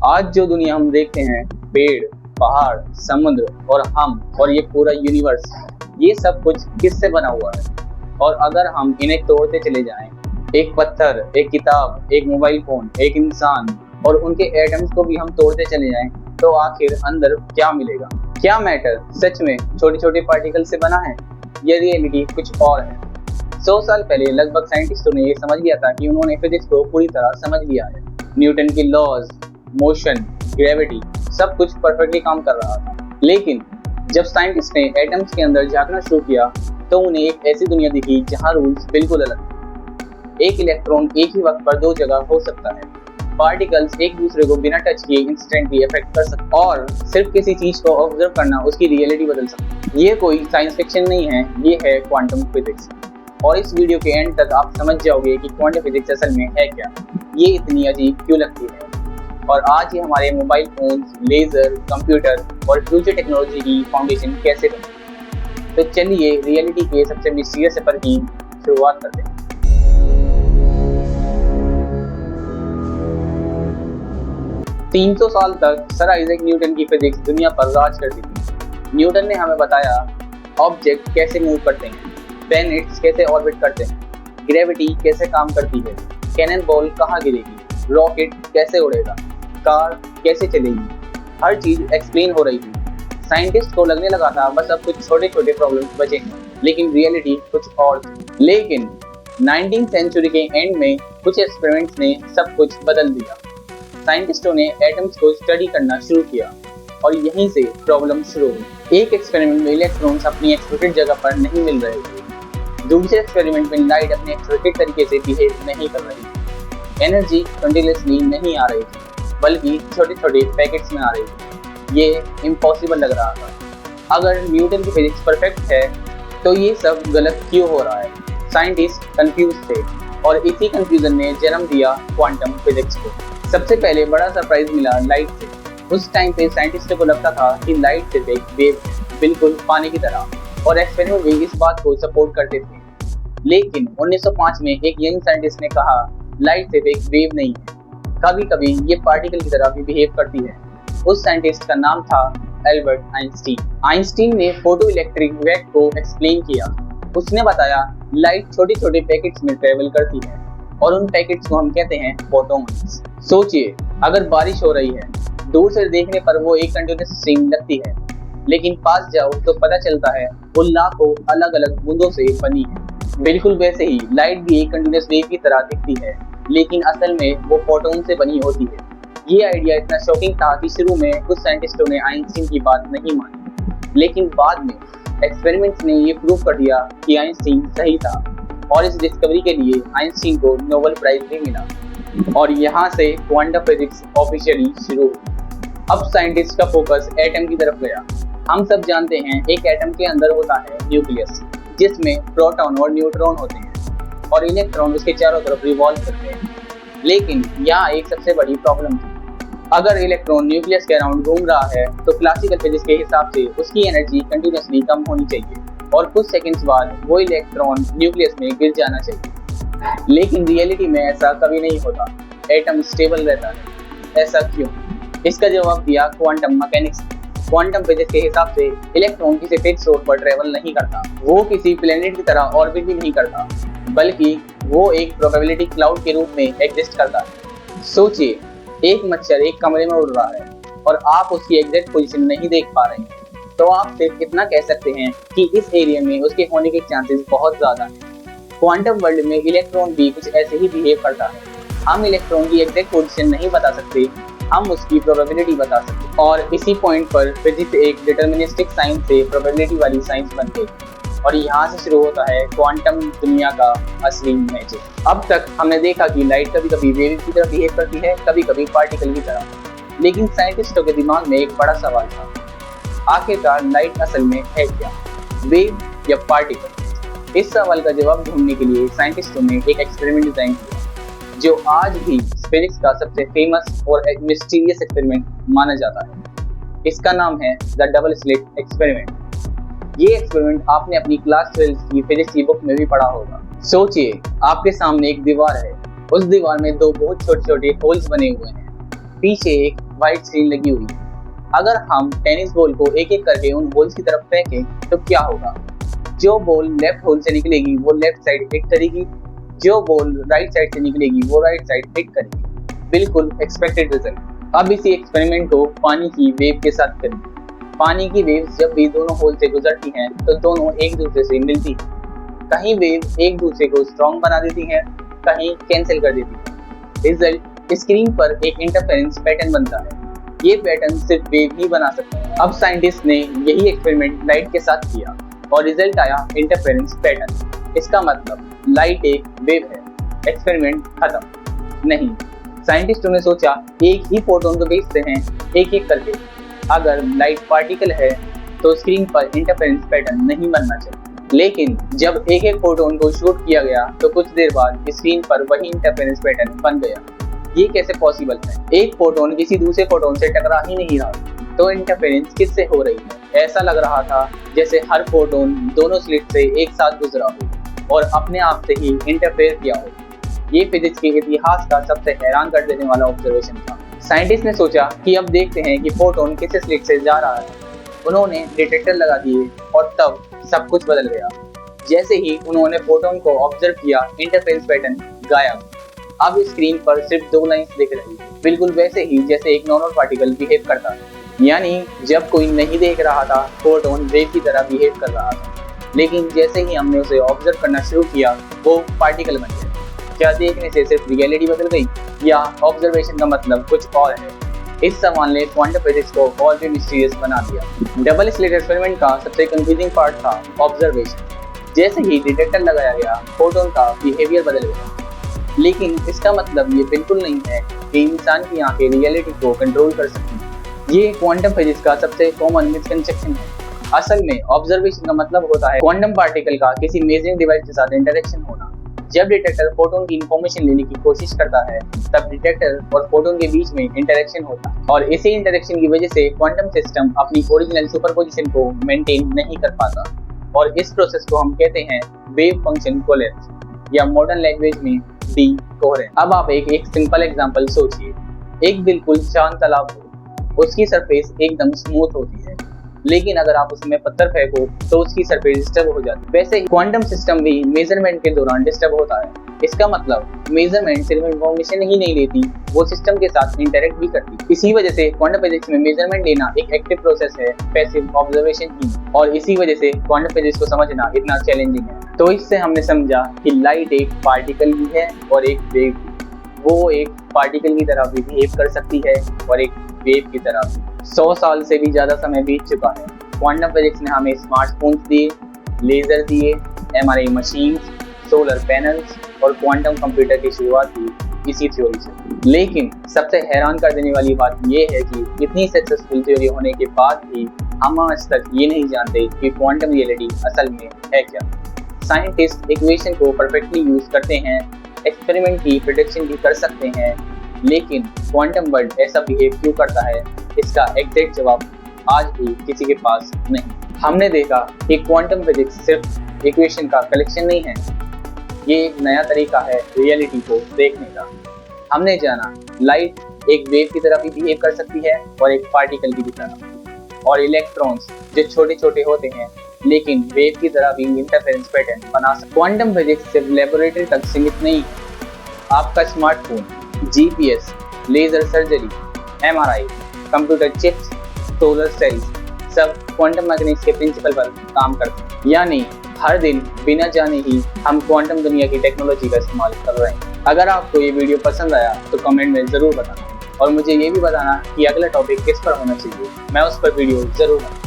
आज जो दुनिया हम देखते हैं, पेड़, पहाड़, समुद्र और हम और ये पूरा यूनिवर्स, ये सब कुछ किससे बना हुआ है? और अगर हम इन्हें तोड़ते चले जाएं, एक पत्थर, एक किताब, एक मोबाइल फोन, एक इंसान और उनके एटम्स को भी हम तोड़ते चले जाएं, तो आखिर अंदर क्या मिलेगा? क्या मैटर सच में छोटे छोटे पार्टिकल से बना है या रियलिटी कुछ और है? 100 साल पहले लगभग साइंटिस्टों ने ये समझ लिया था कि उन्होंने फिजिक्स को पूरी तरह समझ लिया है। न्यूटन की लॉज, मोशन, ग्रेविटी, सब कुछ परफेक्टली काम कर रहा था। लेकिन जब साइंटिस्ट ने एटम्स के अंदर झांकना शुरू किया तो उन्हें एक ऐसी दुनिया दिखी जहां रूल्स बिल्कुल अलग थे। एक इलेक्ट्रॉन एक ही वक्त पर दो जगह हो सकता है। पार्टिकल्स एक दूसरे को बिना टच किए इंस्टेंटली अफेक्ट कर सकते और सिर्फ किसी चीज को ऑब्जर्व करना उसकी रियलिटी बदल सकता है। ये कोई साइंस फिक्शन नहीं है, ये है क्वांटम फिजिक्स। और इस वीडियो के एंड तक आप समझ जाओगे कि क्वांटम फिजिक्स असल में है क्या, ये इतनी अजीब क्यों लगती है और आज ये हमारे मोबाइल फोन्स, लेजर, कंप्यूटर और फ्यूचर टेक्नोलॉजी की फाउंडेशन कैसे बनी। तो चलिए रियलिटी के सबसे मिस्टीरियस सफर की शुरुआत करते हैं। तीन सौ साल तक सर आइजैक न्यूटन की फिजिक्स दुनिया पर राज करती थी। न्यूटन ने हमें बताया ऑब्जेक्ट कैसे मूव करते हैं, प्लैनेट्स कैसे ऑर्बिट करते हैं, ग्रेविटी कैसे काम करती है, कैनन बॉल कहाँ गिरेगी, रॉकेट कैसे उड़ेगा, कार कैसे चलेगी। हर चीज एक्सप्लेन हो रही थी। साइंटिस्ट को लगने लगा था बस अब कुछ छोटे छोटे प्रॉब्लम्स बचेंगे, लेकिन रियलिटी कुछ और थी। लेकिन 19th सेंचुरी के एंड में कुछ एक्सपेरिमेंट्स ने सब कुछ बदल दिया। साइंटिस्टों ने एटम्स को स्टडी करना शुरू किया और यहीं से प्रॉब्लम शुरू हुई। एक एक्सपेरिमेंट में इलेक्ट्रॉन्स अपनी एक्सपेक्टेड जगह पर नहीं मिल रहे थे। दूसरे एक्सपेरिमेंट में लाइट अपने एक्सपेक्टेड तरीके से बिहेव नहीं कर रही थी। एनर्जी कंटिन्यूअसली नहीं आ रही थी, बल्कि छोटे छोटे पैकेट्स में आ रही थी। ये इम्पॉसिबल लग रहा था। अगर न्यूटन की फिजिक्स परफेक्ट है तो ये सब गलत क्यों हो रहा है? साइंटिस्ट कंफ्यूज थे और इसी कंफ्यूजन ने जन्म दिया क्वांटम फिजिक्स को। सबसे पहले बड़ा सरप्राइज मिला लाइट से। उस टाइम पे साइंटिस्टों को लगता था कि लाइट सिर्फ एक वेव है, बिल्कुल पानी की तरह, और एक्सपेरिमेंट भी इस बात को सपोर्ट करते थे। लेकिन 1905 में एक यंग साइंटिस्ट ने कहा लाइट सिर्फ एक वेव नहीं है, कभी कभी ये पार्टिकल की तरह भी बिहेव करती है। उस साइंटिस्ट का नाम था एल्बर्ट आइंस्टीन। आइंस्टीन ने फोटो इलेक्ट्रिक इफेक्ट को एक्सप्लेन किया। उसने बताया लाइट छोटे छोटे पैकेट्स में ट्रेवल करती है और उन पैकेट्स को हम कहते हैं फोटॉन्स। सोचिए, अगर बारिश हो रही है, दूर से देखने पर वो एक कंटिन्यूअस स्ट्रीम लगती है, लेकिन पास जाओ तो पता चलता है वो लाखों अलग अलग बूंदों से बनी है। बिल्कुल वैसे ही लाइट भी एक कंटिन्यूअस वेव की तरह दिखती है, लेकिन असल में वो फोटोन से बनी होती है। ये आइडिया इतना शॉकिंग था कि शुरू में कुछ साइंटिस्टों ने आइंस्टीन की बात नहीं मानी, लेकिन बाद में एक्सपेरिमेंट्स ने ये प्रूव कर दिया कि आइंस्टीन सही था और इस डिस्कवरी के लिए आइंस्टीन को नोबेल प्राइज भी मिला। और यहाँ से क्वांटम फिजिक्स ऑफिशियली शुरू हुई। अब साइंटिस्ट का फोकस एटम की तरफ गया। हम सब जानते हैं एक एटम के अंदर होता है न्यूक्लियस, जिसमें प्रोटॉन और न्यूट्रॉन होते हैं और इलेक्ट्रॉन उसके चारों तरफ रिवॉल्व करते हैं। लेकिन यहाँ एक सबसे बड़ी प्रॉब्लम थी। अगर इलेक्ट्रॉन न्यूक्लियस के अराउंड घूम रहा है तो क्लासिकल फिजिक्स के हिसाब से उसकी एनर्जी कंटिन्यूअसली कम होनी चाहिए और कुछ सेकंड्स बाद वो इलेक्ट्रॉन न्यूक्लियस में गिर जाना चाहिए। लेकिन रियलिटी में ऐसा कभी नहीं होता। एटम स्टेबल रहता है। ऐसा क्यों? इसका जवाब दिया क्वांटम मैकेनिक्स। क्वांटम फिजिक्स के हिसाब से इलेक्ट्रॉन किसी फिक्स रोड पर ट्रेवल नहीं करता, वो किसी प्लेनेट की तरह ऑर्बिट भी नहीं करता, बल्कि वो एक प्रोबेबिलिटी क्लाउड के रूप में एग्जिस्ट करता है। सोचिए, एक मच्छर एक कमरे में उड़ रहा है और आप उसकी एग्जैक्ट पोजीशन नहीं देख पा रहे हैं, तो आप सिर्फ इतना कह सकते हैं कि इस एरिया में उसके होने के चांसेस बहुत ज्यादा हैं। क्वांटम वर्ल्ड में इलेक्ट्रॉन भी कुछ ऐसे ही बिहेव करता है। हम इलेक्ट्रॉन की एग्जैक्ट पोजीशन नहीं बता सकते, हम उसकी प्रोबेबिलिटी बता सकते। और इसी पॉइंट पर फिजिक्स एक डिटर्मिनिस्टिक साइंस से प्रोबेबिलिटी वाली साइंस बन गई और यहाँ से शुरू होता है क्वांटम दुनिया का असली मैजिक। अब तक हमने देखा कि लाइट कभी कभी वेव की तरह बिहेव करती है, कभी कभी पार्टिकल की तरह। लेकिन साइंटिस्टों के दिमाग में एक बड़ा सवाल था, आखिरकार लाइट असल में है क्या, वेव या पार्टिकल? इस सवाल का जवाब ढूंढने के लिए साइंटिस्टों ने एक एक्सपेरिमेंट डिजाइन किया जो आज भी फिजिक्स का सबसे फेमस और मिस्टीरियस एक्सपेरिमेंट माना जाता है। इसका नाम है द डबल स्लिट एक्सपेरिमेंट। ये एक्सपेरिमेंट आपने अपनी क्लास 12 की फिजिक्स की बुक में भी पढ़ा होगा। सोचिए, आपके सामने एक दीवार है। उस दीवार में दो बहुत छोटे छोटे होल्स बने हुए हैं। पीछे एक वाइट स्क्रीन लगी हुई है। अगर हम टेनिस बॉल को एक एक करके उन होल्स की तरफ फेंकें तो क्या होगा? जो बॉल लेफ्ट होल से निकलेगी वो लेफ्ट साइड हिट करेगी, जो बॉल राइट साइड से निकलेगी वो राइट साइड हिट करेगी। बिल्कुल एक्सपेक्टेड रिजल्ट। अब इसी एक्सपेरिमेंट को पानी की वेव के साथ करें। पानी की वेव्स जब भी दोनों होल से गुजरती हैं तो दोनों एक दूसरे से मिलती हैं। कहीं वेव एक दूसरे को स्ट्रॉन्ग बना देती हैं, कहीं कैंसिल कर देती हैं। रिजल्ट स्क्रीन पर एक इंटरफेरेंस पैटर्न बनता है। ये पैटर्न सिर्फ वेव ही बना सकते हैं। अब साइंटिस्ट ने यही एक्सपेरिमेंट लाइट के साथ किया और रिजल्ट आया इंटरफेरेंस पैटर्न। इसका मतलब लाइट एक वेव है। एक्सपेरिमेंट खत्म नहीं। साइंटिस्टों ने सोचा एक ही फोटोन तो भेजते हैं एक एक करके। अगर लाइट पार्टिकल है तो स्क्रीन पर इंटरफेरेंस पैटर्न नहीं बनना चाहिए। लेकिन जब एक एक फोटोन को शूट किया गया तो कुछ देर बाद स्क्रीन पर वही इंटरफेरेंस पैटर्न बन गया। ये कैसे पॉसिबल है? एक फोटोन किसी दूसरे फोटोन से टकरा ही नहीं रहा, तो इंटरफेरेंस किससे हो रही है? ऐसा लग रहा था जैसे हर फोटोन दोनों स्लिट से एक साथ गुजरा हो और अपने आप से ही इंटरफेयर किया हो। ये फिजिक्स के इतिहास का सबसे हैरान कर देने वाला ऑब्जर्वेशन था। साइंटिस्ट ने सोचा कि अब देखते हैं कि फोटोन किस स्लिट से जा रहा है। उन्होंने डिटेक्टर लगा दिए और तब सब कुछ बदल गया। जैसे ही उन्होंने फोटोन को ऑब्जर्व किया, इंटरफेरेंस पैटर्न गायब। अब स्क्रीन पर सिर्फ 2 लाइंस दिख रही है, बिल्कुल वैसे ही जैसे एक नॉर्मल पार्टिकल बिहेव करता है। यानी जब कोई नहीं देख रहा था, फोटोन वेव की तरह बिहेव कर रहा था। लेकिन जैसे ही हमने उसे ऑब्जर्व करना शुरू किया, वो पार्टिकल बन गया। क्या देखने से सिर्फ रियलिटी बदल गई या ऑब्जर्वेशन का मतलब कुछ और है? इस सवाल ने क्वांटम फिजिक्स को और भी मिस्टीरियस बना दिया। डबल स्लिट एक्सपेरिमेंट का सबसे कंफ्यूजिंग पार्ट था ऑब्जर्वेशन। जैसे ही डिटेक्टर लगाया गया, फोटोन का बिहेवियर बदल गया। लेकिन इसका मतलब ये बिल्कुल नहीं है कि इंसान की आंखें रियलिटी को कंट्रोल कर सकती हैं। ये क्वांटम फिजिक्स का सबसे कॉमन मिसकंसेप्शन है। असल में ऑब्जर्वेशन का मतलब होता है क्वांटम पार्टिकल का किसी मेजरिंग डिवाइस के साथ इंटरेक्शन होना। जब डिटेक्टर फोटोन की इंफॉर्मेशन लेने की कोशिश करता है, तब डिटेक्टर और फोटोन के बीच में इंटरेक्शन होता है और इसी इंटरेक्शन की वजह से क्वांटम सिस्टम अपनी ओरिजिनल सुपरपोजिशन को मेंटेन नहीं कर पाता और इस प्रोसेस को हम कहते हैं वेव फंक्शन कोलैप्स या मॉडर्न लैंग्वेज में डीकोहेरेंस। अब आप एक सिंपल एग्जांपल सोचिए। एक बिल्कुल शांत तालाब हो, उसकी सरफेस एकदम स्मूथ होती है, लेकिन अगर आप उसमें पत्थर फेंको तो उसकी सरफेस डिस्टर्ब हो जाती है। वैसे ही क्वांटम सिस्टम भी मेजरमेंट के दौरान डिस्टर्ब होता है। इसका मतलब मेजरमेंट सिर्फ इंफॉर्मेशन ही नहीं लेती, वो सिस्टम के साथ इंटरेक्ट भी करती है। इसी वजह से क्वांटम फिजिक्स में मेजरमेंट लेना एक एक्टिव प्रोसेस है, पैसिव ऑब्जर्वेशन ही। और इसी वजह से क्वांटम फिजिक्स को समझना इतना चैलेंजिंग है। तो इससे हमने समझा कि लाइट एक पार्टिकल भी है और एक वेव भी। वो एक पार्टिकल की तरह भी बिहेव कर सकती है और एक वेव की तरह भी। 100 साल से भी ज्यादा समय बीत चुका है। क्वांटम फिजिक्स ने हमें स्मार्टफोन्स दिए, लेजर दिए, एमआरआई मशीन्स, सोलर पैनल्स और क्वांटम कंप्यूटर की शुरुआत हुई इसी थ्योरी से। लेकिन सबसे हैरान कर देने वाली बात यह है कि इतनी सक्सेसफुल थ्योरी होने के बाद भी हम आज तक ये नहीं जानते कि क्वांटम रियलिटी असल में है क्या। साइंटिस्ट इक्वेशन को परफेक्टली यूज करते हैं, एक्सपेरिमेंट की प्रेडिक्शन भी कर सकते हैं, लेकिन क्वांटम वर्ल्ड ऐसा बिहेव क्यों करता है, इसका एग्जैक्ट जवाब आज भी किसी के पास नहीं। हमने देखा कि क्वांटम फिजिक्स सिर्फ इक्वेशन का कलेक्शन नहीं है, ये एक नया तरीका है रियलिटी को देखने का। हमने जाना लाइट एक वेव की तरह भी बिहेव कर सकती है और एक पार्टिकल की तरह, और इलेक्ट्रॉन्स जो छोटे छोटे होते हैं लेकिन वेव की तरह भी इंटरफेरेंस पैटर्न बना सकते। क्वांटम फिजिक्स सिर्फ लेबोरेटरी तक सीमित नहीं है। आपका smartphone, GPS, laser surgery, MRI, computer chips, solar cells सब क्वांटम मैकेनिक्स के प्रिंसिपल पर काम करते हैं। यानी हर दिन बिना जाने ही हम क्वांटम दुनिया की टेक्नोलॉजी का इस्तेमाल कर रहे हैं। अगर आपको ये वीडियो पसंद आया तो कमेंट में ज़रूर बताना और मुझे ये भी बताना कि अगला टॉपिक किस पर होना चाहिए, मैं उस पर वीडियो ज़रूर बनाऊंगा।